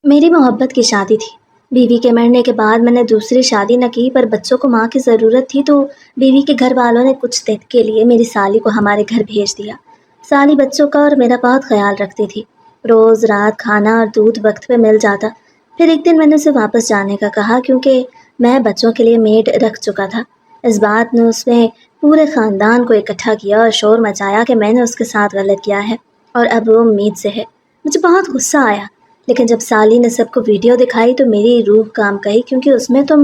मेरी मोहब्बत की शादी थी। बीवी के मरने के बाद मैंने दूसरी शादी न की, पर बच्चों को माँ की ज़रूरत थी तो बीवी के घर वालों ने कुछ दिन के लिए मेरी साली को हमारे घर भेज दिया। साली बच्चों का और मेरा बहुत ख्याल रखती थी। रोज़ रात खाना और दूध वक्त पे मिल जाता। फिर एक दिन मैंने उसे वापस जाने का कहा क्योंकि मैं बच्चों के लिए मेड रख चुका था। इस बात ने उसने पूरे ख़ानदान को इकट्ठा किया और शोर मचाया कि मैंने उसके साथ गलत किया है और अब वो उम्मीद से है। मुझे बहुत गुस्सा आया, लेकिन जब साली ने सबको वीडियो दिखाई तो मेरी रूह काम गई, क्योंकि उसमें तो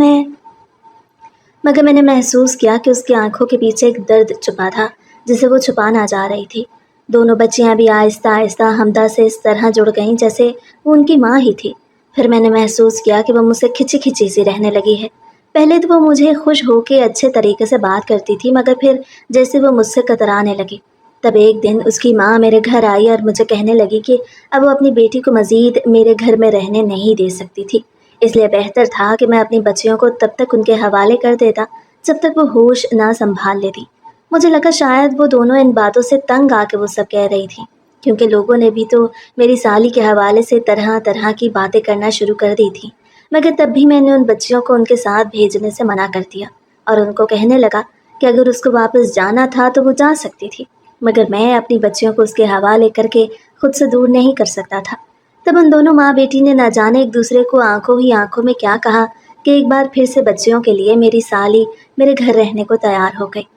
मगर मैंने महसूस किया कि उसकी आंखों के पीछे एक दर्द छुपा था जिसे वो छुपाना चाह रही थी। दोनों बच्चियां भी आहिस्ता आहिस्ता हमदा से इस तरह जुड़ गईं जैसे वो उनकी माँ ही थी। फिर मैंने महसूस किया कि वो मुझसे खिंची खिंची सी रहने लगी है। पहले तो वो मुझे खुश होकर अच्छे तरीके से बात करती थी, मगर फिर जैसे वो मुझसे कतराने लगी। तब एक दिन उसकी माँ मेरे घर आई और मुझे कहने लगी कि अब वो अपनी बेटी को मज़ीद मेरे घर में रहने नहीं दे सकती थी, इसलिए बेहतर था कि मैं अपनी बच्चियों को तब तक उनके हवाले कर देता जब तक वो होश ना संभाल लेती। मुझे लगा शायद वो दोनों इन बातों से तंग आके वो सब कह रही थी, क्योंकि लोगों ने भी तो मेरी साली के हवाले से तरह तरह की बातें करना शुरू कर दी थी। मगर तब भी मैंने उन बच्चियों को उनके साथ भेजने से मना कर दिया और उनको कहने लगा कि अगर उसको वापस जाना था तो वो जा सकती थी, मगर मैं अपनी बच्चियों को उसके हवाले करके खुद से दूर नहीं कर सकता था। तब उन दोनों माँ बेटी ने न जाने एक दूसरे को आंखों ही आंखों में क्या कहा कि एक बार फिर से बच्चियों के लिए मेरी साली मेरे घर रहने को तैयार हो गई।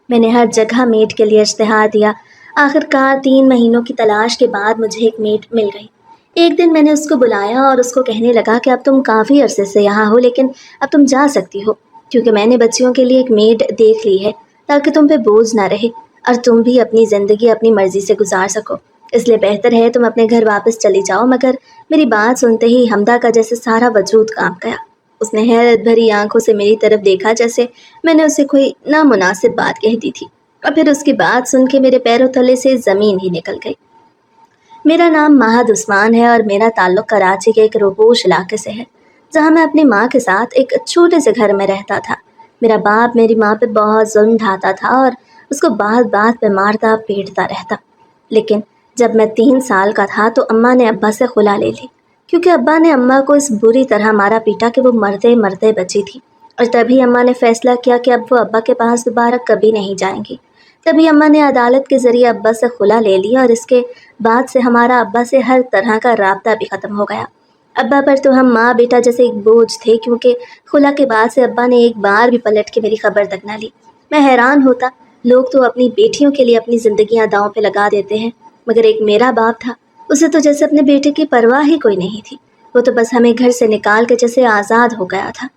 मैंने हर जगह मेड के लिए इश्तिहार दिया। आखिरकार 3 महीनों की तलाश के बाद मुझे एक मेड मिल गई। एक दिन मैंने उसको बुलाया और उसको कहने लगा कि अब तुम काफ़ी अरसे से यहाँ हो, लेकिन अब तुम जा सकती हो, क्योंकि मैंने बच्चियों के लिए एक मेड देख ली है, ताकि तुम पे बोझ ना रहे और तुम भी अपनी ज़िंदगी अपनी मर्ज़ी से गुजार सको। इसलिए बेहतर है तुम अपने घर वापस चली जाओ। मगर मेरी बात सुनते ही हमदा का जैसे सारा वजूद कांप गया। उसने हैरत भरी आंखों से मेरी तरफ देखा, जैसे मैंने उसे कोई नामुनासिब बात कह दी थी, और फिर उसकी बात सुन के मेरे पैरों तले से ज़मीन ही निकल गई। मेरा नाम महद उस्मान है और मेरा ताल्लुक़ कराची के एक रोबोश इलाके से है, जहाँ मैं अपनी माँ के साथ एक छोटे से घर में रहता था। मेरा बाप मेरी माँ पे बहुत जुल्म ढाता था और उसको बात बात पे मारता पीटता रहता। लेकिन जब मैं 3 साल का था तो अम्मा ने अब्बा से खुला ले ली, क्योंकि अब्बा ने अम्मा को इस बुरी तरह मारा पीटा कि वो मरते मरते बची थी। और तभी अम्मा ने फैसला किया कि अब वो अब्बा के पास दोबारा कभी नहीं जाएंगी। तभी अम्मा ने अदालत के ज़रिए अब्बा से खुला ले लिया और इसके बाद से हमारा अब्बा से हर तरह का राब्ता भी ख़त्म हो गया। अब्बा पर तो हम माँ बेटा जैसे एक बोझ थे, क्योंकि खुला के बाद से अब्बा ने एक बार भी पलट के मेरी खबर तक ना ली। मैं हैरान होता, लोग तो अपनी बेटियों के लिए अपनी ज़िंदगियाँ दांव पे लगा देते हैं, मगर एक मेरा बाप था, उसे तो जैसे अपने बेटे की परवाह ही कोई नहीं थी। वो तो बस हमें घर से निकाल के जैसे आज़ाद हो गया था।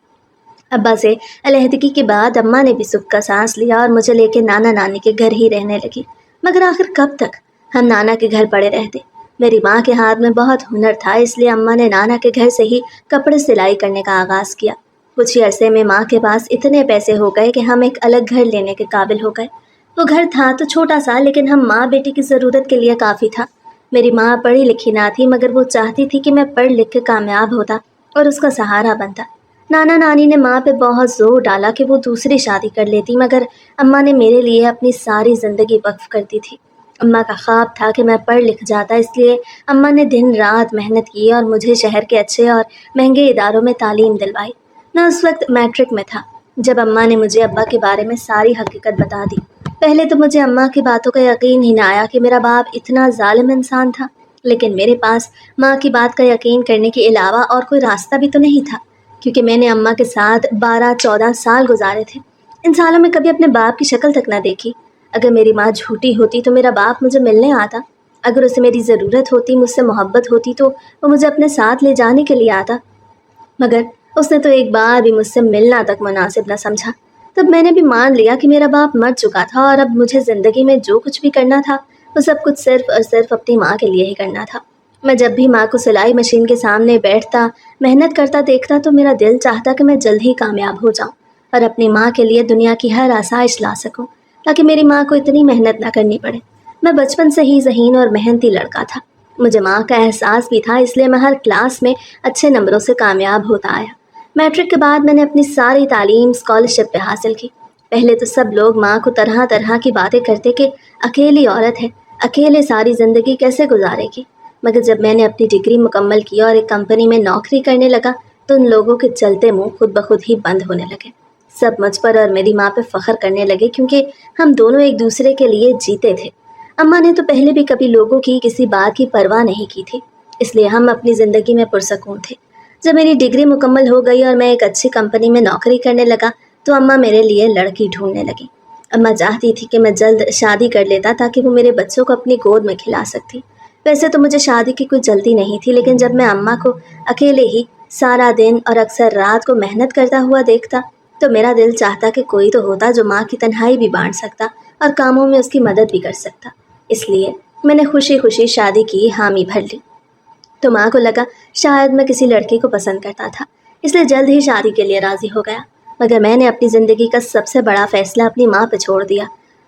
अब्बा से अलहदगी के बाद अम्मा ने भी सुख का सांस लिया और मुझे लेके नाना नानी के घर ही रहने लगी। मगर आखिर कब तक हम नाना के घर पड़े रहते। मेरी माँ के हाथ में बहुत हुनर था, इसलिए अम्मा ने नाना के घर से ही कपड़े सिलाई करने का आगाज़ किया। कुछ ही अरसे में माँ के पास इतने पैसे हो गए कि हम एक अलग घर लेने के काबिल हो गए। वो घर था तो छोटा सा, लेकिन हम माँ बेटी की ज़रूरत के लिए काफ़ी था। मेरी माँ पढ़ी लिखी ना थी, मगर वो चाहती थी कि मैं पढ़ लिख के कामयाब होता और उसका सहारा बनता। नाना नानी ने माँ पे बहुत ज़ोर डाला कि वो दूसरी शादी कर लेती, मगर अम्मा ने मेरे लिए अपनी सारी ज़िंदगी वक्फ कर दी थी। अम्मा का ख्वाब था कि मैं पढ़ लिख जाता, इसलिए अम्मा ने दिन रात मेहनत की और मुझे शहर के अच्छे और महंगे इदारों में तालीम दिलवाई। मैं उस वक्त मैट्रिक में था जब अम्मा ने मुझे अब्बा के बारे में सारी हकीकत बता दी। पहले तो मुझे अम्मा की बातों का यकीन ही ना आया कि मेरा बाप इतना जालिम इंसान था, लेकिन मेरे पास माँ की बात का यकीन करने के अलावा और कोई रास्ता भी तो नहीं था, क्योंकि मैंने अम्मा के साथ 12-14 साल गुजारे थे। इन सालों में कभी अपने बाप की शक्ल तक ना देखी। अगर मेरी माँ झूठी होती तो मेरा बाप मुझे मिलने आता। अगर उसे मेरी ज़रूरत होती, मुझसे मोहब्बत होती, तो वो मुझे अपने साथ ले जाने के लिए आता। मगर उसने तो एक बार भी मुझसे मिलना तक मुनासिब न समझा। तब मैंने भी मान लिया कि मेरा बाप मर चुका था और अब मुझे ज़िंदगी में जो कुछ भी करना था वो सब कुछ सिर्फ़ और सिर्फ अपनी माँ के लिए ही करना था। मैं जब भी माँ को सिलाई मशीन के सामने बैठता, मेहनत करता देखता, तो मेरा दिल चाहता कि मैं जल्द ही कामयाब हो जाऊँ और अपनी माँ के लिए दुनिया की हर आसाइश ला सकूँ, ताकि मेरी माँ को इतनी मेहनत ना करनी पड़े। मैं बचपन से ही ज़हीन और मेहनती लड़का था। मुझे माँ का एहसास भी था, इसलिए मैं हर क्लास में अच्छे नंबरों से कामयाब होता आया। मैट्रिक के बाद मैंने अपनी सारी तालीम स्कॉलरशिप पे हासिल की। पहले तो सब लोग माँ को तरह तरह की बातें करते कि अकेली औरत है, अकेले सारी ज़िंदगी कैसे गुजारेगी। مگر جب میں نے اپنی ڈگری مکمل کی اور ایک کمپنی میں نوکری کرنے لگا تو ان لوگوں کے چلتے منہ خود بخود ہی بند ہونے لگے۔ سب مجھ پر اور میری ماں پہ فخر کرنے لگے کیونکہ ہم دونوں ایک دوسرے کے لیے جیتے تھے۔ اماں نے تو پہلے بھی کبھی لوگوں کی کسی بات کی پرواہ نہیں کی تھی، اس لیے ہم اپنی زندگی میں پرسکون تھے۔ جب میری ڈگری مکمل ہو گئی اور میں ایک اچھی کمپنی میں نوکری کرنے لگا تو اماں میرے لیے لڑکی ڈھونڈنے لگی۔ اماں چاہتی تھی کہ میں جلد شادی کر لیتا تاکہ وہ میرے بچوں کو اپنی گود میں کھلا سکتی۔ ویسے تو مجھے شادی کی کوئی جلدی نہیں تھی، لیکن جب میں اماں کو اکیلے ہی سارا دن اور اکثر رات کو محنت کرتا ہوا دیکھتا تو میرا دل چاہتا کہ کوئی تو ہوتا جو ماں کی تنہائی بھی بانٹ سکتا اور کاموں میں اس کی مدد بھی کر سکتا۔ اس لیے میں نے خوشی خوشی شادی کی حامی بھر لی۔ تو ماں کو لگا شاید میں کسی لڑکے کو پسند کرتا تھا، اس لیے جلد ہی شادی کے لیے راضی ہو گیا۔ مگر میں نے اپنی زندگی کا سب سے بڑا فیصلہ اپنی ماں پہ چھوڑ دیا۔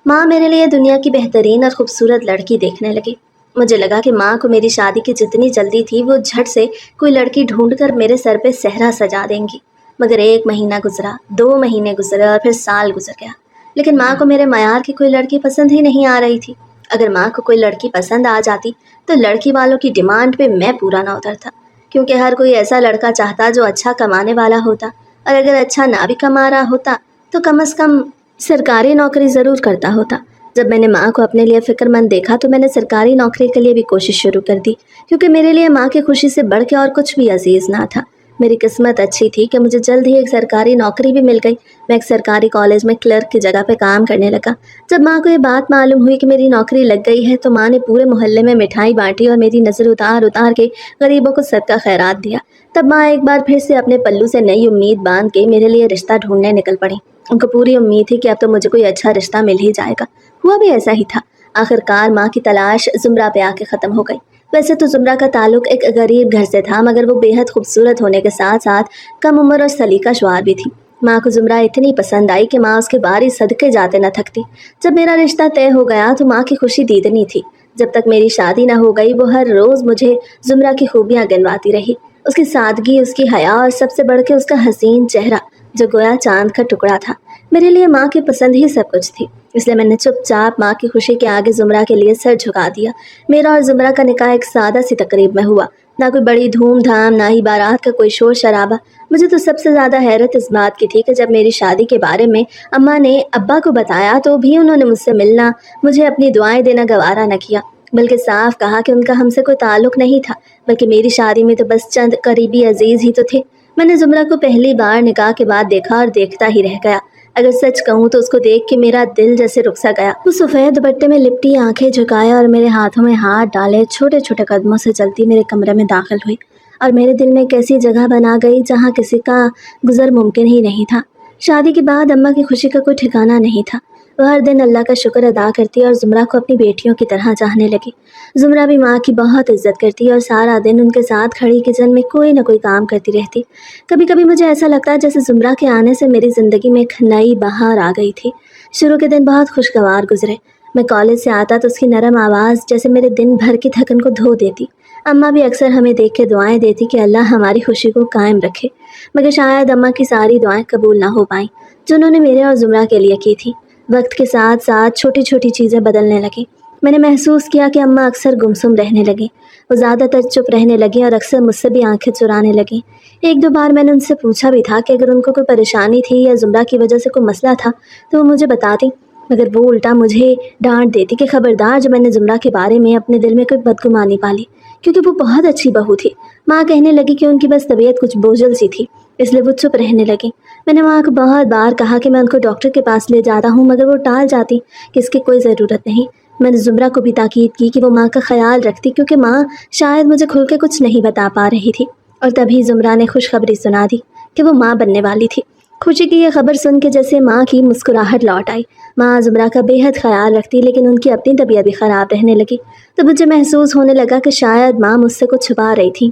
ماں میرے لیے دنیا کی بہترین اور خوبصورت لڑکی دیکھنے لگی۔ مجھے لگا کہ ماں کو میری شادی کی جتنی جلدی تھی وہ جھٹ سے کوئی لڑکی ڈھونڈ کر میرے سر پہ صحرا سجا دیں گی۔ مگر 1 مہینہ گزرا، 2 مہینے گزرے اور پھر سال گزر گیا، لیکن ماں کو میرے معیار کی کوئی لڑکی پسند ہی نہیں آ رہی تھی۔ اگر ماں کو کوئی لڑکی پسند آ جاتی تو لڑکی والوں کی ڈیمانڈ پہ میں پورا نہ اترتا، کیونکہ ہر کوئی ایسا لڑکا چاہتا جو اچھا کمانے والا ہوتا، اور اگر اچھا نہ بھی کما رہا ہوتا تو کم از کم سرکاری نوکری ضرور کرتا ہوتا۔ جب میں نے ماں کو اپنے لیے فکر مند دیکھا تو میں نے سرکاری نوکری کے لیے بھی کوشش شروع کر دی، کیونکہ میرے لیے ماں کی خوشی سے بڑھ کے اور کچھ بھی عزیز نہ تھا۔ میری قسمت اچھی تھی کہ مجھے جلد ہی ایک سرکاری نوکری بھی مل گئی۔ میں ایک سرکاری کالج میں کلرک کی جگہ پہ کام کرنے لگا۔ جب ماں کو یہ بات معلوم ہوئی کہ میری نوکری لگ گئی ہے تو ماں نے پورے محلے میں مٹھائی بانٹی اور میری نظر اتار اتار کے غریبوں کو صدقہ خیرات دیا۔ تب ماں ایک بار پھر سے اپنے پلو سے نئی امید باندھ کے میرے لیے رشتہ ڈھونڈنے نکل پڑی۔ ان کو پوری امید تھی کہ اب تو مجھے کوئی اچھا رشتہ مل ہی جائے گا۔ ہوا بھی ایسا ہی تھا۔ آخر کار ماں کی تلاش زمرہ پہ آ کے ختم ہو گئی۔ ویسے تو زمرہ کا تعلق ایک غریب گھر سے تھا، مگر وہ بے حد خوبصورت ہونے کے ساتھ ساتھ کم عمر اور سلیقہ شعار بھی تھی۔ ماں کو زمرہ اتنی پسند آئی کہ ماں اس کے باری صدقے جاتے نہ تھکتی۔ جب میرا رشتہ طے ہو گیا تو ماں کی خوشی دیدنی تھی۔ جب تک میری شادی نہ ہو گئی وہ ہر روز مجھے زمرہ کی خوبیاں گنواتی رہی، اس کی سادگی، اس کی حیا اور سب سے بڑھ کے اس کا حسین چہرہ جو گویا چاند کا ٹکڑا تھا۔ میرے لیے ماں کی پسند ہی سب کچھ تھی، اس لیے میں نے چپ چاپ ماں کی خوشی کے آگے زمرہ کے لیے سر جھکا دیا۔ میرا اور زمرہ کا نکاح ایک سادہ سی تقریب میں ہوا، نہ کوئی بڑی دھوم دھام، نہ ہی بارات کا کوئی شور شرابہ۔ مجھے تو سب سے زیادہ حیرت اس بات کی تھی کہ جب میری شادی کے بارے میں اماں نے ابا کو بتایا تو بھی انہوں نے مجھ سے ملنا، مجھے اپنی دعائیں دینا گوارا نہ کیا، بلکہ صاف کہا کہ ان کا ہم سے کوئی تعلق نہیں تھا، بلکہ میری شادی میں تو بس چند قریبی عزیز ہی تو تھے۔ میں نے زمرہ کو پہلی بار نکاح کے بعد دیکھا اور دیکھتا ہی رہ گیا۔ اگر سچ کہوں تو اس کو دیکھ کے میرا دل جیسے رک سا گیا۔ وہ سفید دوپٹے میں لپٹی، آنکھیں جھکائے اور میرے ہاتھوں میں ہاتھ ڈالے چھوٹے چھوٹے قدموں سے چلتی میرے کمرے میں داخل ہوئی اور میرے دل میں ایک ایسی جگہ بنا گئی جہاں کسی کا گزر ممکن ہی نہیں تھا۔ شادی کے بعد اماں کی خوشی کا کوئی ٹھکانہ نہیں تھا۔ وہ ہر دن اللہ کا شکر ادا کرتی اور زمرہ کو اپنی بیٹیوں کی طرح چاہنے لگی۔ زمرہ بھی ماں کی بہت عزت کرتی اور سارا دن ان کے ساتھ کھڑی کچن میں کوئی نہ کوئی کام کرتی رہتی۔ کبھی کبھی مجھے ایسا لگتا ہے جیسے زمرہ کے آنے سے میری زندگی میں ایک نئی بہار آ گئی تھی۔ شروع کے دن بہت خوشگوار گزرے۔ میں کالج سے آتا تو اس کی نرم آواز جیسے میرے دن بھر کی تھکن کو دھو دیتی۔ اماں بھی اکثر ہمیں دیکھ کے دعائیں دیتی کہ اللہ ہماری خوشی کو قائم رکھے، مگر شاید اماں کی ساری دعائیں قبول نہ ہو پائیں جو انہوں نے میرے اور زمرہ کے لیے کی تھی۔ وقت کے ساتھ ساتھ چھوٹی چھوٹی چیزیں بدلنے لگیں۔ میں نے محسوس کیا کہ اماں اکثر گمسم رہنے لگیں، وہ زیادہ تر چپ رہنے لگیں اور اکثر مجھ سے بھی آنکھیں چرانے لگیں۔ 1-2 بار میں نے ان سے پوچھا بھی تھا کہ اگر ان کو کوئی پریشانی تھی یا زمرہ کی وجہ سے کوئی مسئلہ تھا تو وہ مجھے بتاتی، مگر وہ الٹا مجھے ڈانٹ دیتی کہ خبردار جو میں نے زمرہ کے بارے میں اپنے دل میں کوئی بدگمانی پالی، کیونکہ وہ بہت اچھی بہو تھی۔ ماں کہنے لگی کہ ان کی بس طبیعت کچھ بوجھل سی تھی، اس لیے وہ چپ رہنے لگیں۔ میں نے ماں کو بہت بار کہا کہ میں ان کو ڈاکٹر کے پاس لے جاتا ہوں، مگر وہ ٹال جاتی کہ اس کی کوئی ضرورت نہیں۔ میں نے زمرہ کو بھی تاکید کی کہ وہ ماں کا خیال رکھتی، کیونکہ ماں شاید مجھے کھل کے کچھ نہیں بتا پا رہی تھی۔ اور تبھی زمرہ نے خوشخبری سنا دی کہ وہ ماں بننے والی تھی۔ خوشی کی یہ خبر سن کے جیسے ماں کی مسکراہٹ لوٹ آئی۔ ماں زمرہ کا بے حد خیال رکھتی، لیکن ان کی اپنی طبیعت بھی خراب رہنے لگی، تو مجھے محسوس ہونے لگا کہ شاید ماں مجھ سے کچھ چھپا رہی تھی۔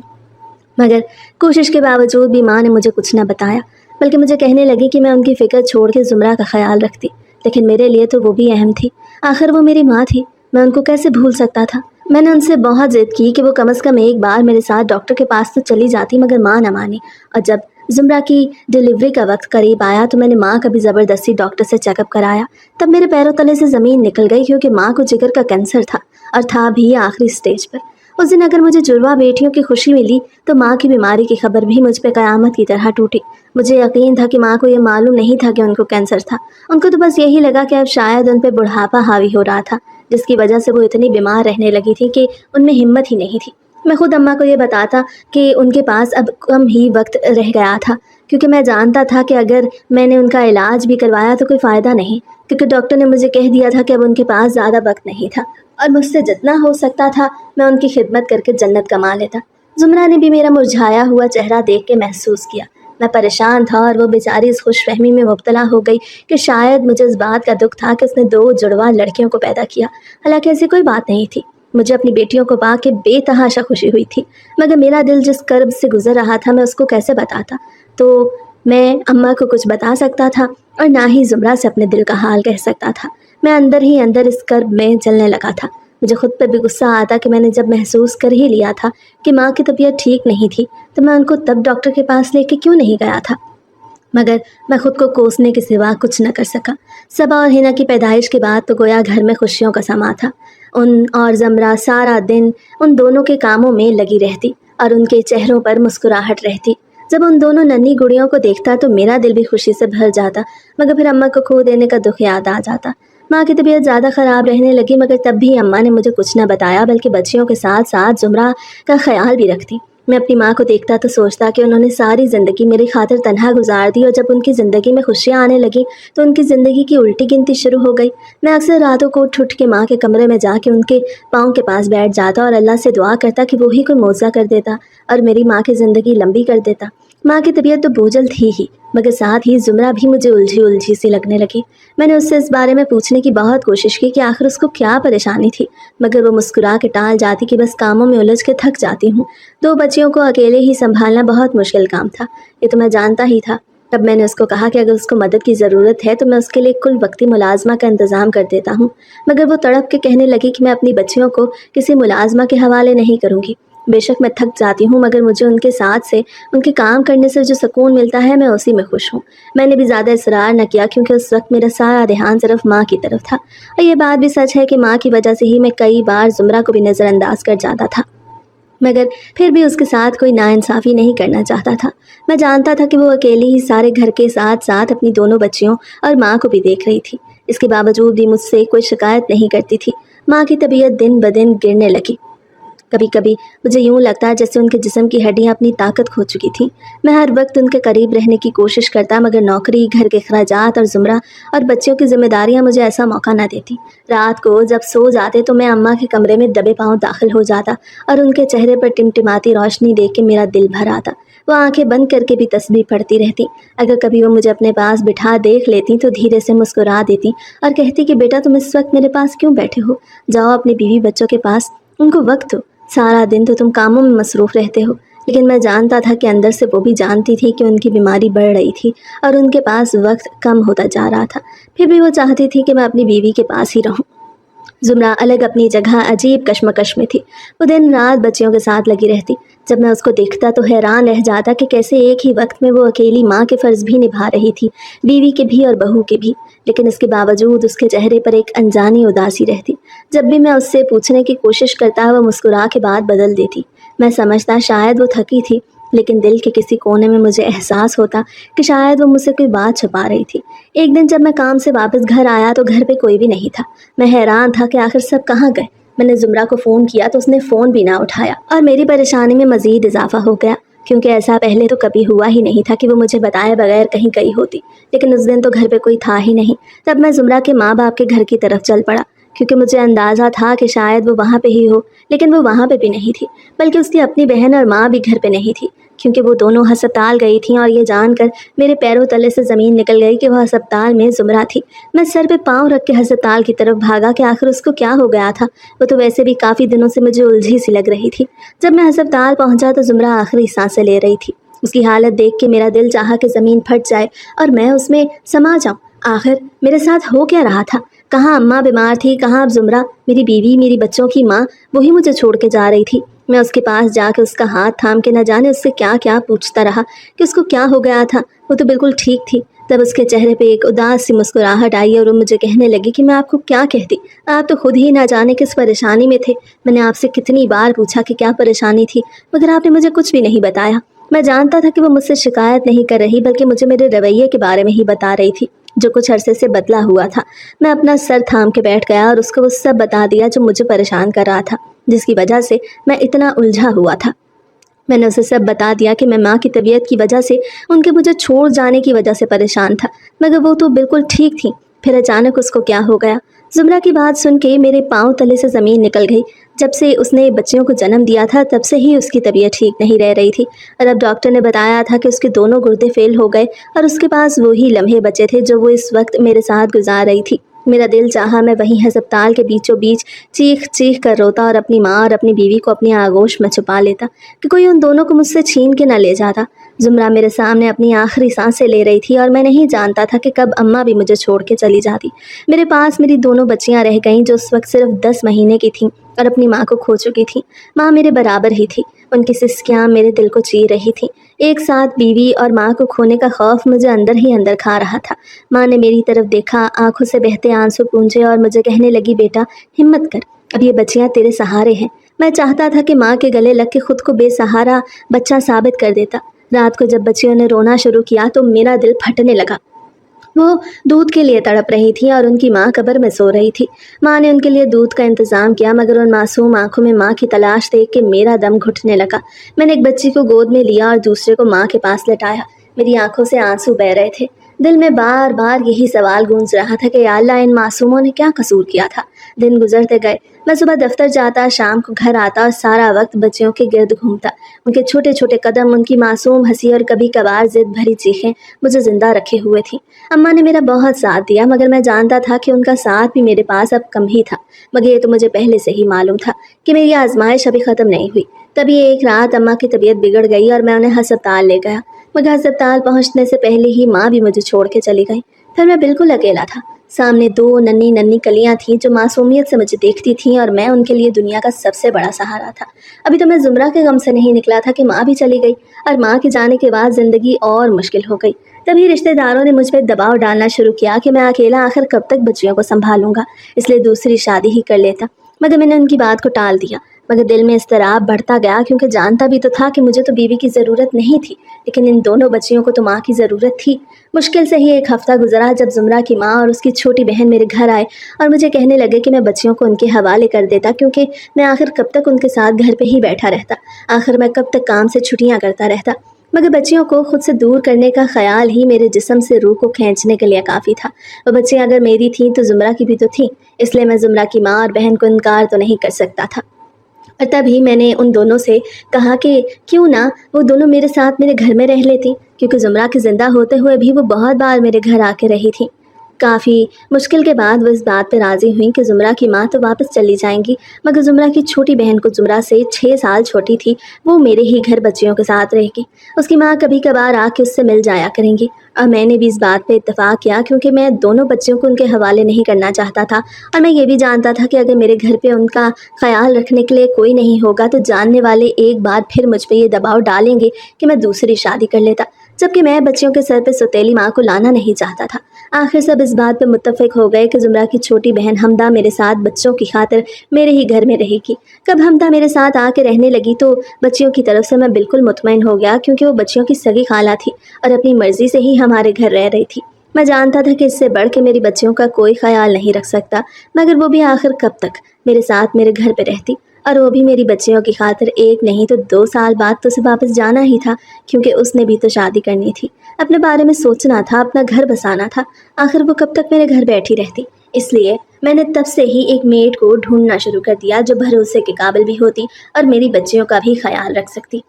مگر کوشش کے باوجود بھی ماں نے مجھے کچھ نہ بتایا، بلکہ مجھے کہنے لگی کہ میں ان کی فکر چھوڑ کے زمرہ کا خیال رکھتی، لیکن میرے لیے تو وہ بھی اہم تھی۔ آخر وہ میری ماں تھی، میں ان کو کیسے بھول سکتا تھا۔ میں نے ان سے بہت ضد کی کہ وہ کم از کم ایک بار میرے ساتھ ڈاکٹر کے پاس تو چلی جاتی، مگر ماں نہ مانی۔ اور جب زمرہ کی ڈیلیوری کا وقت قریب آیا تو میں نے ماں کا بھی زبردستی ڈاکٹر سے چیک اپ کرایا۔ تب میرے پیروں تلے سے زمین نکل گئی، کیونکہ ماں کو جگر کا کینسر تھا اور تھا بھی آخری سٹیج پر۔ उस दिन अगर मुझे जुड़वा बेटियों की खुशी मिली तो माँ की बीमारी की खबर भी मुझ पे क़यामत की तरह टूटी। मुझे यकीन था कि माँ को ये मालूम नहीं था कि उनको कैंसर था। उनको तो बस यही लगा कि अब शायद उन पे बुढ़ापा हावी हो रहा था, जिसकी वजह से वो इतनी बीमार रहने लगी थी कि उनमें हिम्मत ही नहीं थी। मैं खुद अम्मा को ये बताता कि उनके पास अब कम ही वक्त रह गया था, क्योंकि मैं जानता था कि अगर मैंने उनका इलाज भी करवाया तो कोई फ़ायदा नहीं, क्योंकि डॉक्टर ने मुझे कह दिया था कि अब उनके पास ज़्यादा वक्त नहीं था और मुझसे जितना हो सकता था मैं उनकी खिदमत करके जन्नत कमा लेता। जुमरा ने भी मेरा मुरझाया हुआ चेहरा देख के महसूस किया। मैं परेशान था और वो बेचारी इस खुशफहमी में मुब्तला हो गई कि शायद मुझे इस बात का दुख था कि उसने 2 जुड़वा लड़कियों को पैदा किया। हालांकि ऐसी कोई बात नहीं थी। मुझे अपनी बेटियों को पा के बेतहाशा खुशी हुई थी, मगर मेरा दिल जिस कर्ब से गुजर रहा था मैं उसको कैसे बताता। तो मैं अम्मा को कुछ बता सकता था और ना ही जुमरा से अपने दिल का हाल कह सकता था। मैं अंदर ही अंदर इस कर्ब में जलने लगा था। मुझे खुद पर भी गुस्सा आता कि मैंने जब महसूस कर ही लिया था कि माँ की तबीयत ठीक नहीं थी तो मैं उनको तब डॉक्टर के पास लेके क्यों नहीं गया था। मगर मैं खुद को कोसने के सिवा कुछ न कर सका। सबा और हिना की पैदाइश के बाद तो गोया घर में खुशियों का समा था। उन और जमरा सारा दिन उन दोनों के कामों में लगी रहती और उनके चेहरों पर मुस्कुराहट रहती। जब उन दोनों नन्ही गुड़ियों को देखता तो मेरा दिल भी खुशी से भर जाता, मगर फिर अम्मा को खो देने का दुख याद आ जाता। माँ की तबीयत ज़्यादा ख़राब रहने लगी, मगर तब भी अम्मा ने मुझे कुछ न बताया, बल्कि बच्चियों के साथ साथ जुमरा का ख्याल भी रखती। मैं अपनी माँ को देखता तो सोचता कि उन्होंने सारी ज़िंदगी मेरी खातिर तन्हा गुजार दी और जब उनकी ज़िंदगी में खुशियाँ आने लगी तो उनकी ज़िंदगी की उल्टी गिनती शुरू हो गई। मैं अक्सर रातों को उठ के माँ के कमरे में जाके उनके पाँव के पास बैठ जाता और अल्लाह से दुआ करता कि वो ही कोई मौज़ा कर देता और मेरी माँ की ज़िंदगी लंबी कर देता। माँ की तबीयत तो बोझल थी ही, मगर साथ ही जुमरा भी मुझे उलझी उलझी सी लगने लगी। मैंने उससे इस बारे में पूछने की बहुत कोशिश की कि आखिर उसको क्या परेशानी थी, मगर वो मुस्कुरा के टाल जाती कि बस कामों में उलझ के थक जाती हूँ। 2 बच्चियों को अकेले ही संभालना बहुत मुश्किल काम था, ये तो मैं जानता ही था। तब मैंने उसको कहा कि अगर उसको मदद की ज़रूरत है तो मैं उसके लिए कुल वक्ती मुलाजमा का इंतज़ाम कर देता हूँ, मगर वो तड़प के कहने लगी कि मैं अपनी बच्चियों को किसी मुलाजमा के हवाले नहीं करूँगी। बेशक मैं थक जाती हूँ, मगर मुझे उनके साथ से उनके काम करने से जो सुकून मिलता है मैं उसी में खुश हूँ। मैंने भी ज़्यादा इसरार न किया, क्योंकि उस वक्त मेरा सारा ध्यान सिर्फ माँ की तरफ था। और ये बात भी सच है कि माँ की वजह से ही मैं कई बार जुमरा को भी नज़रअंदाज कर जाता था, मगर फिर भी उसके साथ कोई नाइंसाफ़ी नहीं करना चाहता था। मैं जानता था कि वो अकेली ही सारे घर के साथ साथ अपनी दोनों बच्चियों और माँ को भी देख रही थी। इसके बावजूद भी मुझसे कोई शिकायत नहीं करती थी। माँ की तबीयत दिन ब दिन गिरने लगी। कभी कभी मुझे यूँ लगता है जैसे उनके जिस्म की हड्डियाँ अपनी ताकत खो चुकी थीं। मैं हर वक्त उनके करीब रहने की कोशिश करता, मगर नौकरी, घर के अखराजात और जुमरा और बच्चों की जिम्मेदारियाँ मुझे ऐसा मौका ना देती। रात को जब सो जाते तो मैं अम्मा के कमरे में दबे पाँव दाखिल हो जाता और उनके चेहरे पर टिमटिमाती रोशनी देख के मेरा दिल भर आता। वो आंखें बंद करके भी तस्बीह पढ़ती रहती। अगर कभी वो मुझे अपने पास बिठा देख लेती तो धीरे से मुस्कुरा देती और कहती कि बेटा तुम इस वक्त मेरे पास क्यों बैठे हो, जाओ अपनी बीवी बच्चों के पास, उनको वक्त दो, सारा दिन तो तुम कामों में मसरूफ़ रहते हो। लेकिन मैं जानता था कि अंदर से वो भी जानती थी कि उनकी बीमारी बढ़ रही थी और उनके पास वक्त कम होता जा रहा था। फिर भी वो चाहती थी कि मैं अपनी बीवी के पास ही रहूं। जुमरा अलग अपनी जगह अजीब कश्मकश में थी। वो दिन रात बच्चियों के साथ लगी रहती। जब मैं उसको देखता तो हैरान रह जाता कि कैसे एक ही वक्त में वो अकेली माँ के फ़र्ज़ भी निभा रही थी, बीवी के भी और बहू के भी। लेकिन इसके बावजूद उसके चेहरे पर एक अनजानी उदासी रहती। जब भी मैं उससे पूछने की कोशिश करता वह मुस्कुरा के बात बदल देती। मैं समझता शायद वो थकी थी, लेकिन दिल के किसी कोने में मुझे एहसास होता कि शायद वो मुझसे कोई बात छुपा रही थी। एक दिन जब मैं काम से वापस घर आया तो घर पे कोई भी नहीं था। मैं हैरान था कि आखिर सब कहाँ गए। मैंने जुमरा को फ़ोन किया तो उसने फ़ोन भी ना उठाया और मेरी परेशानी में मज़ीद इजाफा हो गया, क्योंकि ऐसा पहले तो कभी हुआ ही नहीं था कि वो मुझे बताए बगैर कहीं गई होती। लेकिन उस दिन तो घर पे कोई था ही नहीं। तब मैं जुमरा के माँ बाप के घर की तरफ चल पड़ा, क्योंकि मुझे अंदाज़ा था कि शायद वो वहाँ पे ही हो। लेकिन वो वहाँ पे भी नहीं थी, बल्कि उसकी अपनी बहन और माँ भी घर पे नहीं थी, क्योंकि वो दोनों हस्पताल गई थीं। और ये जानकर मेरे पैरों तले से ज़मीन निकल गई कि वह हस्पताल में जुमरा थी। मैं सर पे पाँव रख के हस्पताल की तरफ भागा कि आखिर उसको क्या हो गया था। वो तो वैसे भी काफ़ी दिनों से मुझे उलझी सी लग रही थी। जब मैं हस्पताल पहुँचा तो जुमरा आखिरी सांसें ले रही थी। उसकी हालत देख के मेरा दिल चाहा कि ज़मीन फट जाए और मैं उसमें समा जाऊँ। आखिर मेरे साथ हो क्या रहा था? कहाँ अम्मा बीमार थी, कहाँ अब जुमरा, मेरी बीवी, मेरी बच्चों की माँ, वही मुझे छोड़ के जा रही थी। मैं उसके पास जाके उसका हाथ थाम के न जाने उससे क्या क्या पूछता रहा कि उसको क्या हो गया था। वो तो बिल्कुल ठीक थी, तब उसके चेहरे पे एक उदास सी मुस्कुराहट आई और वो मुझे कहने लगी कि मैं आपको क्या कहती, आप तो खुद ही ना जाने किस परेशानी में थे। मैंने आपसे कितनी बार पूछा कि क्या परेशानी थी, मगर आपने मुझे कुछ भी नहीं बताया। मैं जानता था कि वो मुझसे शिकायत नहीं कर रही बल्कि मुझे मेरे रवैये के बारे में ही बता रही थी जो कुछ अरसे से बदला हुआ था। मैं अपना सर थाम के बैठ गया और उसको वो सब बता दिया जो मुझे परेशान कर रहा था, जिसकी वजह से मैं इतना उलझा हुआ था। मैंने उसे सब बता दिया कि मैं माँ की तबीयत की वजह से, उनके मुझे छोड़ जाने की वजह से परेशान था, मगर वो तो बिल्कुल ठीक थी। फिर अचानक उसको क्या हो गया। जुमरा की बात सुन के मेरे पाँव तले से ज़मीन निकल गई। जब से उसने बच्चियों को जन्म दिया था तब से ही उसकी तबीयत ठीक नहीं रह रही थी और अब डॉक्टर ने बताया था कि उसके दोनों गुर्दे फेल हो गए और उसके पास वही लम्हे बचे थे जो वो इस वक्त मेरे साथ गुजार रही थी। मेरा दिल चाहा मैं वहीं अस्पताल के बीचों बीच चीख चीख कर रोता और अपनी माँ और अपनी बीवी को अपनी आगोश में छुपा लेता कि कोई उन दोनों को मुझसे छीन के न ले जाता। जुमरा मेरे सामने अपनी आखिरी सांसें ले रही थी और मैं नहीं जानता था कि कब अम्मा भी मुझे छोड़ के चली जाती। मेरे पास मेरी दोनों बच्चियां रह गईं जो उस वक्त सिर्फ 10 महीने की थीं और अपनी माँ को खो चुकी थी। माँ मेरे बराबर ही थी, उनकी सिसकियाँ मेरे दिल को चीर रही थी। एक साथ बीवी और माँ को खोने का खौफ मुझे अंदर ही अंदर खा रहा था। माँ ने मेरी तरफ देखा, आंखों से बहते आंसू पूंझे और मुझे कहने लगी, बेटा हिम्मत कर, अब ये बच्चियाँ तेरे सहारे हैं। मैं चाहता था कि माँ के गले लग के खुद को बेसहारा बच्चा साबित कर देता। रात को जब बच्चियों ने रोना शुरू किया तो मेरा दिल फटने लगा। वो दूध के लिए तड़प रही थी और उनकी माँ कब्र में सो रही थी। माँ ने उनके लिए दूध का इंतज़ाम किया मगर उन मासूम आंखों में माँ की तलाश देख के मेरा दम घुटने लगा। मैंने एक बच्ची को गोद में लिया और दूसरे को माँ के पास लटाया। मेरी आंखों से आंसू बह रहे थे। दिल में बार बार यही सवाल गूंज रहा था कि या अल्लाह, इन मासूमों ने क्या कसूर किया था। दिन गुजरते गए। मैं सुबह दफ्तर जाता, शाम को घर आता और सारा वक्त बच्चियों के गिर्द घूमता। उनके छोटे छोटे कदम, उनकी मासूम हंसी और कभी कभार जिद भरी चीखें मुझे जिंदा रखे हुए थी। अम्मा ने मेरा बहुत साथ दिया मगर मैं जानता था कि उनका साथ भी मेरे पास अब कम ही था। मगर ये तो मुझे पहले से ही मालूम था कि मेरी आजमाइश अभी ख़त्म नहीं हुई। तभी एक रात अम्मा की तबीयत बिगड़ गई और मैं उन्हें अस्पताल ले गया, मगर अस्पताल पहुंचने से पहले ही माँ भी मुझे छोड़ के चली गई। फिर मैं बिल्कुल अकेला था। सामने 2 नन्ही नन्ही कलियां थीं जो मासूमियत से मुझे देखती थीं और मैं उनके लिए दुनिया का सबसे बड़ा सहारा था। अभी तो मैं जुमरा के गम से नहीं निकला था कि माँ भी चली गई और माँ के जाने के बाद ज़िंदगी और मुश्किल हो गई। तभी रिश्तेदारों ने मुझ पर दबाव डालना शुरू किया कि मैं अकेला आखिर कब तक बच्चियों को संभालूंगा, इसलिए दूसरी शादी ही कर लेता। मगर मैंने उनकी बात को टाल दिया। मगर दिल में इस्तराब बढ़ता गया क्योंकि जानता भी तो था कि मुझे तो बीवी की ज़रूरत नहीं थी, लेकिन इन दोनों बच्चियों को तो माँ की ज़रूरत थी। मुश्किल से ही एक हफ़्ता गुजरा जब जुमरा की माँ और उसकी छोटी बहन मेरे घर आए और मुझे कहने लगे कि मैं बच्चियों को उनके हवाले कर देता, क्योंकि मैं आखिर कब तक उनके साथ घर पे ही बैठा रहता, आखिर मैं कब तक काम से छुट्टियाँ करता रहता। मगर बच्चियों को खुद से दूर करने का ख्याल ही मेरे जिस्म से रूह को खींचने के लिए काफ़ी था। वो बच्चियाँ अगर मेरी थीं तो जुमरा की भी तो थीं, इसलिए मैं जुमरा की माँ और बहन को इनकार तो नहीं कर सकता था। और तभी मैंने उन दोनों से कहा कि क्यों ना वो दोनों मेरे साथ मेरे घर में रह लेती, क्योंकि जुमरा के ज़िंदा होते हुए भी वो बहुत बार मेरे घर आके रही थी। काफ़ी मुश्किल के बाद वो इस बात पर राज़ी हुई कि जुमरा की माँ तो वापस चली जाएंगी, मगर जुमरा की छोटी बहन को जुमरा से 6 साल छोटी थी, वो मेरे ही घर बच्चियों के साथ रहेगी। उसकी माँ कभी कभार आके उससे मिल जाया करेंगी। और मैंने भी इस बात पे इत्तेफाक किया क्योंकि मैं दोनों बच्चियों को उनके हवाले नहीं करना चाहता था और मैं ये भी जानता था कि अगर मेरे घर पे उनका ख्याल रखने के लिए कोई नहीं होगा तो जानने वाले एक बार फिर मुझ पे ये दबाव डालेंगे कि मैं दूसरी शादी कर लेता, जबकि मैं बच्चियों के सर पे सौतेली माँ को लाना नहीं चाहता था। आखिर सब इस बात पे मुत्तफिक हो गए कि जुमरा की छोटी बहन हमदा मेरे साथ बच्चों की खातिर मेरे ही घर में रहेगी। कब हमदा मेरे साथ आके रहने लगी तो बच्चियों की तरफ से मैं बिल्कुल मुतमईन हो गया, क्योंकि वो बच्चियों की सगी खाला थी और अपनी मर्जी से ही हमारे घर रह रही थी। मैं जानता था कि इससे बढ़ के मेरी बच्चियों का कोई ख्याल नहीं रख सकता, मगर वो भी आखिर कब तक मेरे साथ मेरे घर पे रहती, और वो भी मेरी बच्चियों की खातिर 1 नहीं तो 2 साल बाद तो उसे वापस जाना ही था, क्योंकि उसने भी तो शादी करनी थी, अपने बारे में सोचना था, अपना घर बसाना था। आखिर वो कब तक मेरे घर बैठी रहती। इसलिए मैंने तब से ही एक मेड को ढूंढना शुरू कर दिया जो भरोसे के काबिल भी होती और मेरी बच्चियों का भी ख्याल रख सकती।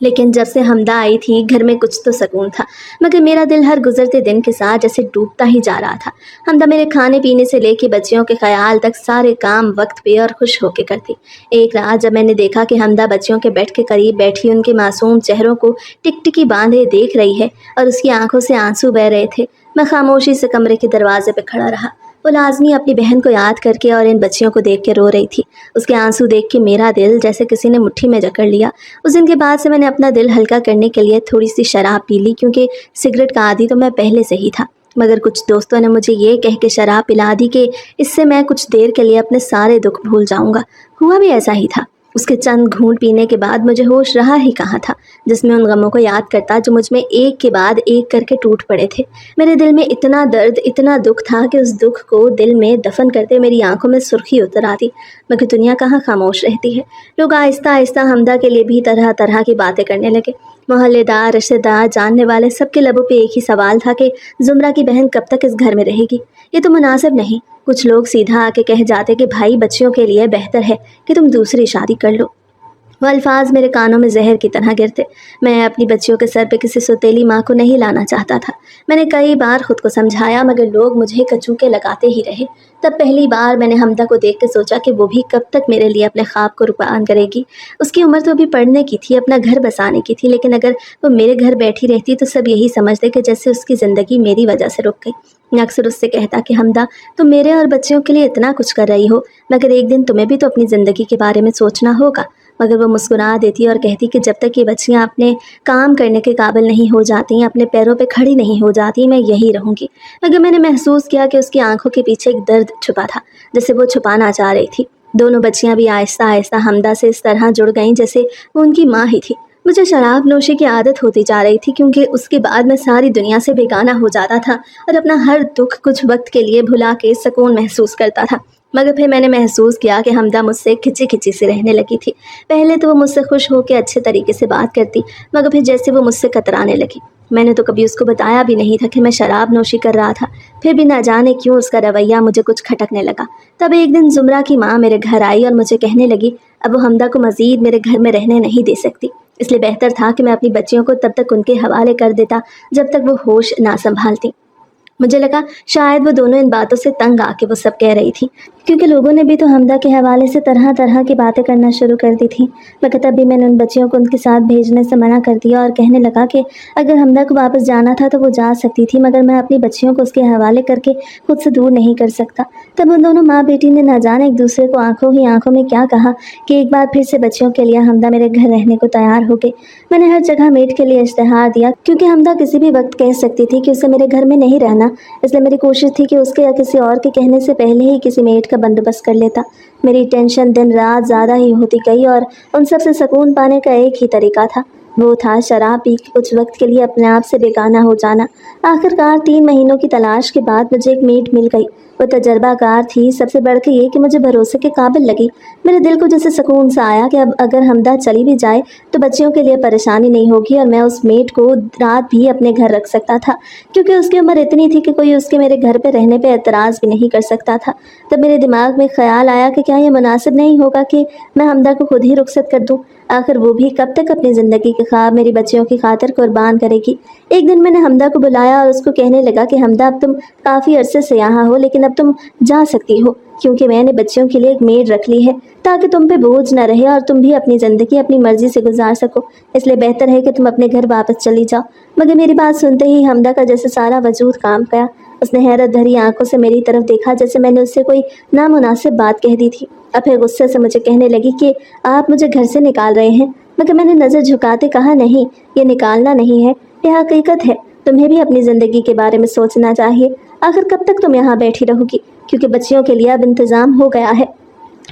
लेकिन जब से हमदा आई थी घर में कुछ तो सुकून था, मगर मेरा दिल हर गुजरते दिन के साथ जैसे डूबता ही जा रहा था। हमदा मेरे खाने पीने से लेके बच्चियों के ख्याल तक सारे काम वक्त पे और खुश होके करती। एक रात जब मैंने देखा कि हमदा बच्चियों के बेड के करीब बैठी उनके मासूम चेहरों को टिकटिकी बांधे देख रही है और उसकी आंखों से आंसू बह रहे थे, मैं खामोशी से कमरे के दरवाजे पे खड़ा रहा। وہ لازمی اپنی بہن کو یاد کر کے اور ان بچیوں کو دیکھ کے رو رہی تھی۔ اس کے آنسو دیکھ کے میرا دل جیسے کسی نے مٹھی میں جکڑ لیا۔ اس دن کے بعد سے میں نے اپنا دل ہلکا کرنے کے لیے تھوڑی سی شراب پی لی، کیونکہ سگریٹ کا عادی تو میں پہلے سے ہی تھا، مگر کچھ دوستوں نے مجھے یہ کہہ کے شراب پلا دی کہ اس سے میں کچھ دیر کے لیے اپنے سارے دکھ بھول جاؤں گا۔ ہوا بھی ایسا ہی تھا۔ اس کے چند گھونٹ پینے کے بعد مجھے ہوش رہا ہی کہاں تھا، جس میں ان غموں کو یاد کرتا جو مجھ میں ایک کے بعد ایک کر کے ٹوٹ پڑے تھے۔ میرے دل میں اتنا درد، اتنا دکھ تھا کہ اس دکھ کو دل میں دفن کرتے میری آنکھوں میں سرخی اتر آتی، مگر دنیا کہاں خاموش رہتی ہے۔ لوگ آہستہ آہستہ حمدہ کے لیے بھی طرح طرح کی باتیں کرنے لگے۔ محلے دار، رشتہ دار، جاننے والے، سب کے لبوں پہ ایک ہی سوال تھا کہ زمرہ کی بہن کب تک اس گھر میں رہے گی؟ یہ تو مناسب نہیں۔ کچھ لوگ سیدھا آ کے کہہ جاتے کہ بھائی بچیوں کے لیے بہتر ہے کہ تم دوسری شادی کر لو۔ وہ الفاظ میرے کانوں میں زہر کی طرح گرتے۔ میں اپنی بچیوں کے سر پہ کسی سوتیلی ماں کو نہیں لانا چاہتا تھا۔ میں نے کئی بار خود کو سمجھایا، مگر لوگ مجھے کچوکے لگاتے ہی رہے۔ تب پہلی بار میں نے حمدہ کو دیکھ کے سوچا کہ وہ بھی کب تک میرے لیے اپنے خواب کو قربان کرے گی۔ اس کی عمر تو ابھی پڑھنے کی تھی، اپنا گھر بسانے کی تھی، لیکن اگر وہ میرے گھر بیٹھی رہتی تو سب یہی سمجھتے کہ جیسے اس کی زندگی میری وجہ سے رک گئی۔ میں اکثر اس سے کہتا کہ حمدہ، تم میرے اور بچیوں کے لیے اتنا کچھ کر رہی ہو، مگر ایک دن تمہیں بھی تو اپنی زندگی کے بارے میں سوچنا ہوگا۔ مگر وہ مسکرا دیتی اور کہتی کہ جب تک یہ بچیاں اپنے کام کرنے کے قابل نہیں ہو جاتی، اپنے پیروں پہ کھڑی نہیں ہو جاتی، میں یہی رہوں گی۔ مگر میں نے محسوس کیا کہ اس کی آنکھوں کے پیچھے ایک درد چھپا تھا، جسے وہ چھپانا چاہ رہی تھی۔ دونوں بچیاں بھی آہستہ آہستہ حمدہ سے اس طرح جڑ گئیں جیسے وہ ان کی ماں ہی تھی۔ مجھے شراب نوشی کی عادت ہوتی جا رہی تھی، کیونکہ اس کے بعد میں ساری دنیا سے بیگانہ ہو جاتا تھا اور اپنا ہر دکھ کچھ وقت کے لیے بھلا کے سکون محسوس کرتا تھا۔ مگر پھر میں نے محسوس کیا کہ حمدہ مجھ سے کھچی کھچی سے رہنے لگی تھی۔ پہلے تو وہ مجھ سے خوش ہو کے اچھے طریقے سے بات کرتی، مگر پھر جیسے وہ مجھ سے کترانے لگی۔ میں نے تو کبھی اس کو بتایا بھی نہیں تھا کہ میں شراب نوشی کر رہا تھا، پھر بھی نہ جانے کیوں اس کا رویہ مجھے کچھ کھٹکنے لگا۔ تب ایک دن زمرہ کی ماں میرے گھر آئی اور مجھے کہنے لگی اب وہ حمدہ کو مزید میرے گھر میں رہنے نہیں دے سکتی، اس لیے بہتر تھا کہ میں اپنی بچیوں کو تب تک ان کے حوالے کر دیتا جب تک وہ ہوش نہ سنبھالتی۔ مجھے لگا شاید وہ دونوں ان باتوں سے تنگ آ کے وہ سب کہہ رہی تھی، کیونکہ لوگوں نے بھی تو حمدہ کے حوالے سے طرح طرح کی باتیں کرنا شروع کر دی تھی۔ مگر تب بھی میں نے ان بچیوں کو ان کے ساتھ بھیجنے سے منع کر دیا اور کہنے لگا کہ اگر حمدہ کو واپس جانا تھا تو وہ جا سکتی تھی، مگر میں اپنی بچیوں کو اس کے حوالے کر کے خود سے دور نہیں کر سکتا۔ تب ان دونوں ماں بیٹی نے نہ جانے ایک دوسرے کو آنکھوں ہی آنکھوں میں کیا کہا کہ ایک بار پھر سے بچیوں کے لیے حمدہ میرے گھر رہنے کو تیار ہو گئی۔ میں نے ہر جگہ میٹ کے لیے اشتہار دیا، کیونکہ حمدہ کسی بھی وقت کہہ سکتی تھی کہ اسے میرے گھر میں نہیں رہنا، اس لیے میری کوشش تھی کہ اس کے یا کسی اور کے کہنے سے پہلے ہی کسی میٹ کا بندوبست کر لیتا۔ میری ٹینشن دن رات زیادہ ہی ہوتی گئی اور ان سب سے سکون پانے کا ایک ہی طریقہ تھا، وہ تھا شراب پی کے کچھ وقت کے لیے اپنے آپ سے بیگانہ ہو جانا۔ آخرکار 3 مہینوں کی تلاش کے بعد مجھے ایک میٹ مل گئی۔ وہ تجربہ کار تھی، سب سے بڑھ کے یہ کہ مجھے بھروسے کے قابل لگی۔ میرے دل کو جیسے سکون سا آیا کہ اب اگر حمدہ چلی بھی جائے تو بچیوں کے لیے پریشانی نہیں ہوگی اور میں اس میٹ کو رات بھی اپنے گھر رکھ سکتا تھا، کیونکہ اس کی عمر اتنی تھی کہ کوئی اس کے میرے گھر پہ رہنے پہ اعتراض بھی نہیں کر سکتا تھا۔ تب میرے دماغ میں خیال آیا کہ کیا یہ مناسب نہیں ہوگا کہ میں حمدہ کو خود ہی رخصت کر دوں؟ آخر وہ بھی کب تک اپنی زندگی کے خواب میری بچیوں کی خاطر قربان کرے گی؟ ایک دن میں نے حمدہ کو بلایا اور اس کو کہنے لگا کہ حمدہ اب تم کافی عرصے سے یہاں ہو، لیکن اب تم جا سکتی ہو، کیونکہ میں نے بچیوں کے لیے ایک میڈ رکھ لی ہے تاکہ تم پہ بوجھ نہ رہے اور تم بھی اپنی زندگی اپنی مرضی سے گزار سکو، اس لیے بہتر ہے کہ تم اپنے گھر واپس چلی جاؤ۔ مگر میری بات سنتے ہی حمدہ کا جیسے سارا وجود کام گیا۔ اس نے حیرت بھری آنکھوں سے میری طرف دیکھا جیسے میں نے اس سے کوئی نامناسب بات کہہ دی تھی، اور پھر غصے سے مجھے کہنے لگی کہ آپ مجھے گھر سے نکال رہے ہیں۔ مگر میں نے نظر جھکاتے کہا نہیں، یہ نکالنا نہیں ہے، یہ حقیقت ہے، تمہیں بھی اپنی زندگی کے بارے میں سوچنا چاہیے۔ آخر کب تک تم یہاں بیٹھی رہو گی، کیونکہ بچیوں کے لیے اب انتظام ہو گیا ہے۔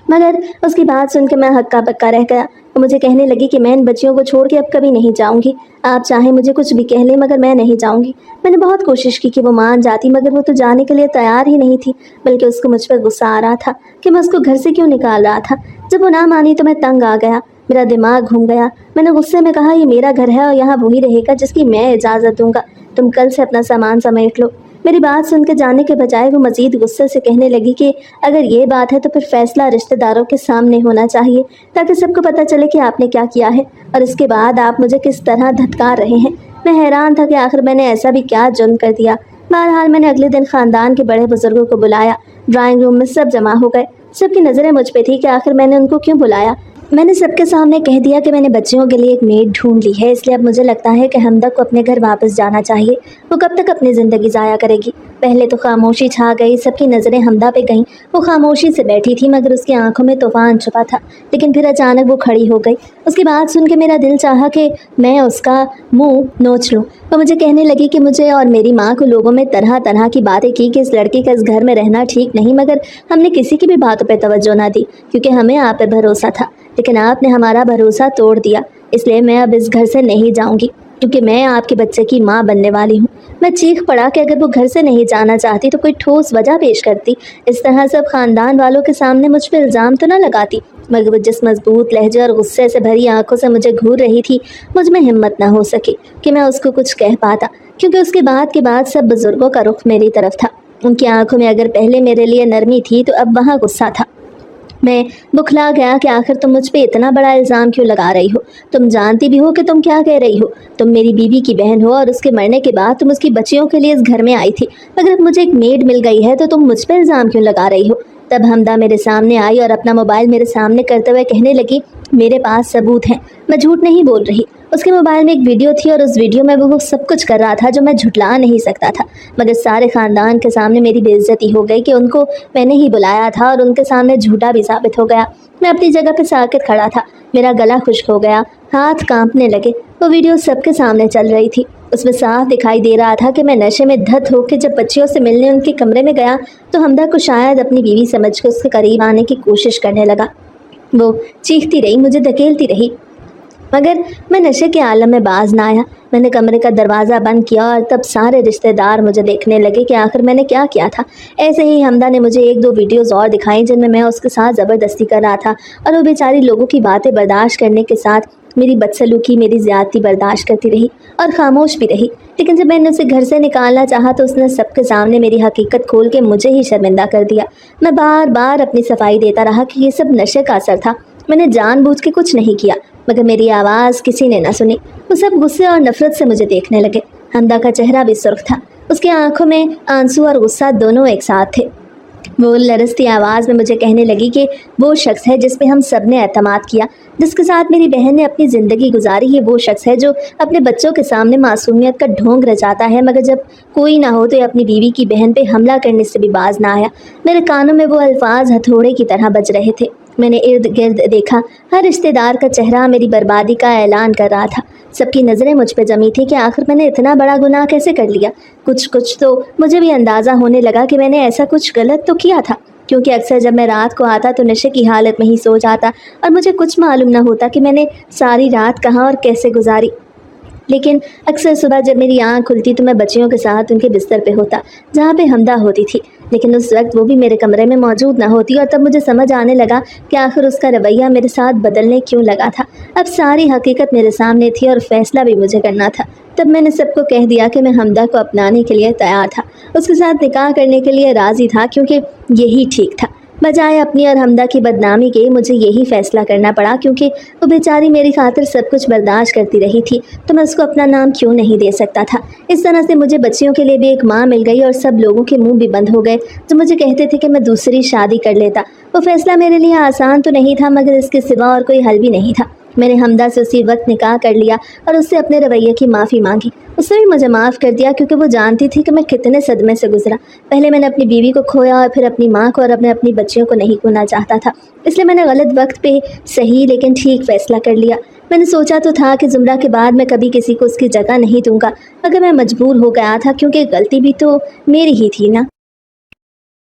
مگر اس کی بات سن کے میں ہکا بکا رہ گیا۔ وہ مجھے کہنے لگی کہ میں ان بچیوں کو چھوڑ کے اب کبھی نہیں جاؤں گی، آپ چاہیں مجھے کچھ بھی کہہ لیں مگر میں نہیں جاؤں گی۔ میں نے بہت کوشش کی کہ وہ مان جاتی، مگر وہ تو جانے کے لیے تیار ہی نہیں تھی، بلکہ اس کو مجھ پر غصہ آ رہا تھا کہ میں اس کو گھر سے کیوں نکال رہا تھا۔ جب وہ نہ مانی تو میں تنگ آ گیا، میرا دماغ گھوم گیا۔ میں نے غصے میں کہا یہ میرا گھر ہے اور یہاں وہی رہے گا جس کی میں اجازت دوں گا، تم کل سے اپنا سامان سمیٹ لو۔ میری بات سن کے جانے کے بجائے وہ مزید غصے سے کہنے لگی کہ اگر یہ بات ہے تو پھر فیصلہ رشتہ داروں کے سامنے ہونا چاہیے تاکہ سب کو پتہ چلے کہ آپ نے کیا کیا ہے اور اس کے بعد آپ مجھے کس طرح دھتکار رہے ہیں۔ میں حیران تھا کہ آخر میں نے ایسا بھی کیا جرم کر دیا۔ بہرحال میں نے اگلے دن خاندان کے بڑے بزرگوں کو بلایا۔ ڈرائنگ روم میں سب جمع ہو گئے، سب کی نظریں مجھ پہ تھی کہ آخر میں نے ان کو کیوں بلایا۔ میں نے سب کے سامنے کہہ دیا کہ میں نے بچیوں کے لیے ایک میڈ ڈھونڈ لی ہے، اس لیے اب مجھے لگتا ہے کہ حمدہ کو اپنے گھر واپس جانا چاہیے۔ وہ کب تک اپنی زندگی ضائع کرے گی؟ پہلے تو خاموشی چھا گئی، سب کی نظریں حمدہ پہ گئیں۔ وہ خاموشی سے بیٹھی تھی مگر اس کی آنکھوں میں طوفان چھپا تھا، لیکن پھر اچانک وہ کھڑی ہو گئی۔ اس کی بات سن کے میرا دل چاہا کہ میں اس کا منہ نوچ لوں۔ وہ مجھے کہنے لگی کہ مجھے اور میری ماں کو لوگوں میں طرح طرح کی باتیں کی کہ اس لڑکی کا اس گھر میں رہنا ٹھیک نہیں، مگر ہم نے کسی کی بھی باتوں پہ توجہ نہ دی کیونکہ ہمیں آپ پہ بھروسہ تھا، لیکن آپ نے ہمارا بھروسہ توڑ دیا۔ اس لیے میں اب اس گھر سے نہیں جاؤں گی کیونکہ میں آپ کے بچے کی ماں بننے والی ہوں۔ میں چیخ پڑا کہ اگر وہ گھر سے نہیں جانا چاہتی تو کوئی ٹھوس وجہ پیش کرتی، اس طرح سب خاندان والوں کے سامنے مجھ پہ الزام تو نہ لگاتی۔ مگر وہ جس مضبوط لہجے اور غصے سے بھری آنکھوں سے مجھے گھور رہی تھی، مجھ میں ہمت نہ ہو سکی کہ میں اس کو کچھ کہہ پاتا، کیونکہ اس کے بعد سب بزرگوں کا رخ میری طرف تھا۔ ان کی آنکھوں میں اگر پہلے میرے لیے نرمی تھی تو اب وہاں غصہ تھا۔ میں بکھلا گیا کہ آخر تم مجھ پہ اتنا بڑا الزام کیوں لگا رہی ہو؟ تم جانتی بھی ہو کہ تم کیا کہہ رہی ہو؟ تم میری بیوی کی بہن ہو اور اس کے مرنے کے بعد تم اس کی بچیوں کے لیے اس گھر میں آئی تھی، مگر اب مجھے ایک میڈ مل گئی ہے تو تم مجھ پہ الزام کیوں لگا رہی ہو؟ تب حمدہ میرے سامنے آئی اور اپنا موبائل میرے سامنے کرتے ہوئے کہنے لگی، میرے پاس ثبوت ہیں، میں جھوٹ نہیں بول رہی۔ اس کے موبائل میں ایک ویڈیو تھی اور اس ویڈیو میں وہ سب کچھ کر رہا تھا جو میں جھٹلا نہیں سکتا تھا، مگر سارے خاندان کے سامنے میری بے عزتی ہو گئی کہ ان کو میں نے ہی بلایا تھا اور ان کے سامنے جھوٹا بھی ثابت ہو گیا۔ میں اپنی جگہ پہ ساکت کھڑا تھا، میرا گلا خشک ہو گیا، ہاتھ کانپنے لگے۔ وہ ویڈیو سب کے سامنے چل رہی تھی، اس میں صاف دکھائی دے رہا تھا کہ میں نشے میں دھت ہو کے جب بچیوں سے ملنے ان کے کمرے میں گیا تو حمدہ کو شاید اپنی بیوی سمجھ کے اس کے قریب آنے کی کوشش کرنے لگا۔ وہ چیختی رہی، مجھے دھکیلتی رہی، مگر میں نشے کے عالم میں باز نہ آیا۔ میں نے کمرے کا دروازہ بند کیا اور تب سارے رشتہ دار مجھے دیکھنے لگے کہ آخر میں نے کیا کیا تھا۔ ایسے ہی حمدہ نے مجھے ایک دو ویڈیوز اور دکھائیں جن میں اس کے ساتھ زبردستی کر رہا تھا اور وہ بیچاری لوگوں کی باتیں برداشت کرنے کے ساتھ میری بدسلوکی، میری زیادتی برداشت کرتی رہی اور خاموش بھی رہی۔ لیکن جب میں نے اسے گھر سے نکالنا چاہا تو اس نے سب کے سامنے میری حقیقت کھول کے مجھے ہی شرمندہ کر دیا۔ میں بار بار اپنی صفائی دیتا رہا کہ یہ سب نشے کا اثر تھا، میں نے جان بوجھ کے کچھ نہیں کیا، مگر میری آواز کسی نے نہ سنی۔ وہ سب غصے اور نفرت سے مجھے دیکھنے لگے۔ حمدہ کا چہرہ بھی سرخ تھا، اس کی آنکھوں میں آنسو اور غصہ دونوں ایک ساتھ تھے۔ وہ لرزتی آواز میں مجھے کہنے لگی کہ وہ شخص ہے جس پہ ہم سب نے اعتماد کیا، جس کے ساتھ میری بہن نے اپنی زندگی گزاری، یہ وہ شخص ہے جو اپنے بچوں کے سامنے معصومیت کا ڈھونگ رچاتا ہے، مگر جب کوئی نہ ہو تو یہ اپنی بیوی کی بہن پہ حملہ کرنے سے بھی باز نہ آیا۔ میرے کانوں میں وہ الفاظ ہتھوڑے کی طرح بج رہے تھے۔ میں نے ارد گرد دیکھا، ہر رشتہ دار کا چہرہ میری بربادی کا اعلان کر رہا تھا۔ سب کی نظریں مجھ پہ جمی تھی کہ آخر میں نے اتنا بڑا گناہ کیسے کر لیا۔ کچھ تو مجھے بھی اندازہ ہونے لگا کہ میں نے ایسا کچھ غلط تو کیا تھا، کیونکہ اکثر جب میں رات کو آتا تو نشے کی حالت میں ہی سو جاتا اور مجھے کچھ معلوم نہ ہوتا کہ میں نے ساری رات کہاں اور کیسے گزاری۔ لیکن اکثر صبح جب میری آنکھ کھلتی تو میں بچیوں کے ساتھ ان کے بستر پہ ہوتا جہاں پہ حمدہ ہوتی تھی، لیکن اس وقت وہ بھی میرے کمرے میں موجود نہ ہوتی، اور تب مجھے سمجھ آنے لگا کہ آخر اس کا رویہ میرے ساتھ بدلنے کیوں لگا تھا۔ اب ساری حقیقت میرے سامنے تھی اور فیصلہ بھی مجھے کرنا تھا۔ تب میں نے سب کو کہہ دیا کہ میں حمدہ کو اپنانے کے لیے تیار تھا، اس کے ساتھ نکاح کرنے کے لیے راضی تھا، کیونکہ یہی ٹھیک تھا۔ بجائے اپنی اور حمدہ کی بدنامی کے مجھے یہی فیصلہ کرنا پڑا، کیونکہ وہ بیچاری میری خاطر سب کچھ برداشت کرتی رہی تھی تو میں اس کو اپنا نام کیوں نہیں دے سکتا تھا۔ اس طرح سے مجھے بچیوں کے لیے بھی ایک ماں مل گئی اور سب لوگوں کے منہ بھی بند ہو گئے جو مجھے کہتے تھے کہ میں دوسری شادی کر لیتا۔ وہ فیصلہ میرے لیے آسان تو نہیں تھا، مگر اس کے سوا اور کوئی حل بھی نہیں تھا۔ میں نے حمدہ سے اسی وقت نکاح کر لیا اور اس سے اپنے رویے کی معافی مانگی۔ اس نے بھی مجھے معاف کر دیا کیونکہ وہ جانتی تھی کہ میں کتنے صدمے سے گزرا۔ پہلے میں نے اپنی بیوی کو کھویا اور پھر اپنی ماں کو، اور اپنی بچیوں کو نہیں کھونا چاہتا تھا، اس لیے میں نے غلط وقت پہ صحیح لیکن ٹھیک فیصلہ کر لیا۔ میں نے سوچا تو تھا کہ زمرہ کے بعد میں کبھی کسی کو اس کی جگہ نہیں دوں گا، مگر میں مجبور ہو گیا تھا کیونکہ غلطی بھی تو میری ہی تھی نا۔